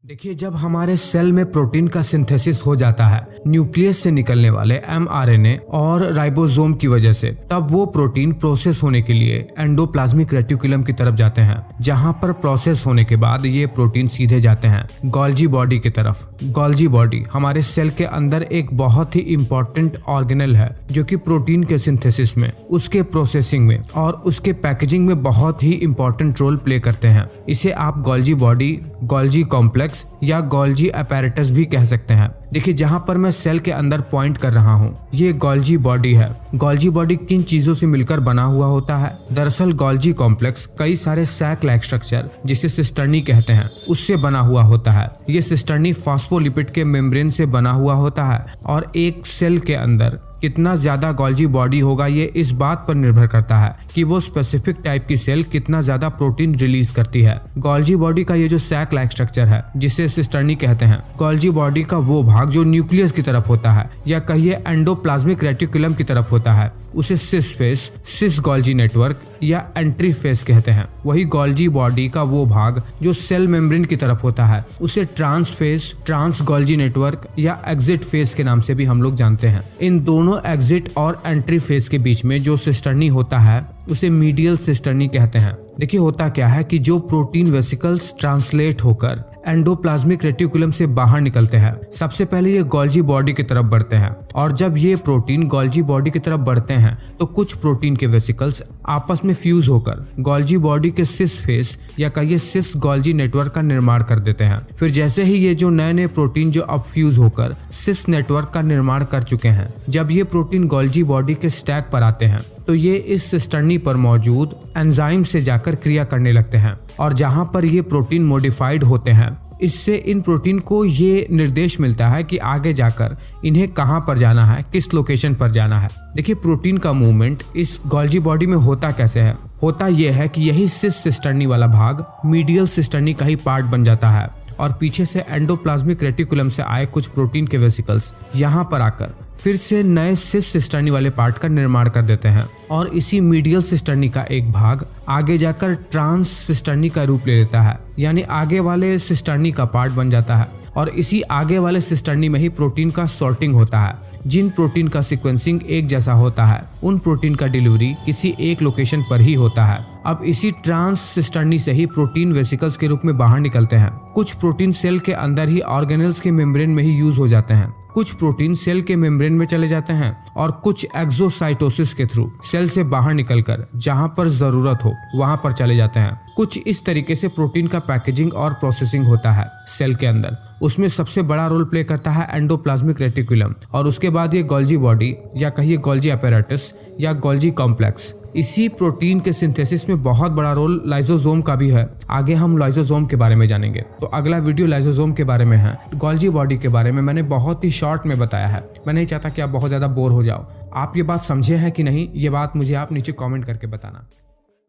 देखिए, जब हमारे सेल में प्रोटीन का सिंथेसिस हो जाता है न्यूक्लियस से निकलने वाले एमआरएनए और राइबोसोम की वजह से, तब वो प्रोटीन प्रोसेस होने के लिए एंडोप्लाज्मिक रेटिकुलम की तरफ जाते हैं, जहां पर प्रोसेस होने के बाद ये प्रोटीन सीधे जाते हैं गोल्जी बॉडी की तरफ। गोल्जी बॉडी हमारे सेल के अंदर एक बहुत ही इंपॉर्टेंट ऑर्गेनल है जो कि प्रोटीन के सिंथेसिस में, उसके प्रोसेसिंग में और उसके पैकेजिंग में बहुत ही इंपॉर्टेंट रोल प्ले करते हैं। इसे आप गोल्जी बॉडी, गोल्जी कॉम्प्लेक्स या गोल्जी अपैरेटस भी कह सकते हैं। देखिए, जहां पर मैं सेल के अंदर पॉइंट कर रहा हूं, ये गोल्जी बॉडी है। गोल्जी बॉडी किन चीजों से मिलकर बना हुआ होता है? दरअसल गोल्जी कॉम्प्लेक्स कई सारे सैक लाइक स्ट्रक्चर, जिसे सिस्टर्नी कहते हैं, उससे बना हुआ होता है। ये सिस्टर्नी फॉस्फोलिपिड के मेम्ब्रेन से बना हुआ होता है और एक सेल के अंदर कितना ज्यादा गोल्जी बॉडी होगा ये इस बात पर निर्भर करता है कि वो स्पेसिफिक टाइप की सेल कितना ज्यादा प्रोटीन रिलीज करती है। गोल्जी बॉडी का ये जो सैक लाइक स्ट्रक्चर है, जिसे सिस्टर्नी कहते हैं, गोल्जी बॉडी का वो भाग जो न्यूक्लियस की तरफ होता है या कहिए एंडोप्लाज्मिक रेटिकुलम की तरफ होता है, उसे सिस फेस, सिस गोल्जी नेटवर्क या एंट्री फेस कहते हैं। वही गोल्जी बॉडी का वो भाग जो सेल मेम्ब्रेन की तरफ होता है, उसे trans face, trans Golgi network या एग्जिट फेस के नाम से भी हम लोग जानते हैं। इन दोनों एग्जिट और एंट्री फेस के बीच में जो सिस्टर्नी होता है उसे मीडियल सिस्टर्नी कहते हैं। देखिए, होता क्या है कि जो प्रोटीन वेसिकल्स ट्रांसलेट होकर एंडोप्लाज्मिक रेटिकुलम से बाहर निकलते हैं, सबसे पहले ये गोल्जी बॉडी की तरफ बढ़ते हैं और जब ये प्रोटीन गोल्जी बॉडी की तरफ बढ़ते हैं तो कुछ प्रोटीन के वेसिकल्स आपस में फ्यूज होकर गोल्जी बॉडी के सिस फेस या कहिए सिस गोल्जी नेटवर्क का निर्माण कर देते हैं। फिर जैसे ही ये जो नए नए प्रोटीन जो अब फ्यूज होकर सिस नेटवर्क का निर्माण कर चुके हैं, जब ये प्रोटीन गोल्जी बॉडी के स्टैक पर आते हैं तो ये इस सिस्टर्नी पर मौजूद एंजाइम से जाकर क्रिया करने लगते हैं और जहां पर ये प्रोटीन मॉडिफाइड होते हैं, इससे इन प्रोटीन को ये निर्देश मिलता है कि आगे जाकर इन्हें कहां पर जाना है, किस लोकेशन पर जाना है। देखिए, प्रोटीन का मूवमेंट इस गोल्जी बॉडी में होता कैसे है? होता यह है कि यही सिस सिस्टर्नी वाला भाग मीडियल सिस्टर्नी का ही पार्ट बन जाता है और पीछे से एंडोप्लाज्मिक रेटिकुलम से आए कुछ प्रोटीन के वेसिकल्स यहाँ पर आकर फिर से नए सिस सिस्टर्नी वाले पार्ट का निर्माण कर देते हैं और इसी मीडियल सिस्टर्नी का एक भाग आगे जाकर ट्रांस सिस्टर्नी का रूप ले लेता है, यानी आगे वाले सिस्टर्नी का पार्ट बन जाता है और इसी आगे वाले सिस्टर्नी में ही प्रोटीन का सॉर्टिंग होता है। जिन प्रोटीन का सीक्वेंसिंग एक जैसा होता है, उन प्रोटीन का डिलीवरी किसी एक लोकेशन पर ही होता है। अब इसी ट्रांस सिस्टर्नी से ही प्रोटीन वेसिकल्स के रूप में बाहर निकलते हैं। कुछ प्रोटीन सेल के अंदर ही ऑर्गेनल्स के मेम्ब्रेन में ही यूज हो जाते हैं, कुछ प्रोटीन सेल के मेम्ब्रेन में चले जाते हैं और कुछ एक्सोसाइटोसिस के थ्रू सेल से बाहर निकलकर जहां पर जरूरत हो वहां पर चले जाते हैं। कुछ इस तरीके से प्रोटीन का पैकेजिंग और प्रोसेसिंग होता है सेल के अंदर। उसमें सबसे बड़ा रोल प्ले करता है एंडोप्लाज्मिक रेटिकुलम और उसके बाद ये गोल्जी बॉडी या कहिए गोल्जी अपैरेटस या गोल्जी कॉम्प्लेक्स। इसी प्रोटीन के सिंथेसिस में बहुत बड़ा रोल लाइसोसोम का भी है। आगे हम लाइसोसोम के बारे में जानेंगे। तो अगला वीडियो लाइसोसोम के बारे में है। गोल्जी बॉडी के बारे में मैंने बहुत ही शॉर्ट में बताया है। मैं नहीं चाहता कि आप बहुत ज्यादा बोर हो जाओ। आप ये बात समझे हैं कि नहीं, ये बात मुझे आप नीचे कमेंट करके बताना।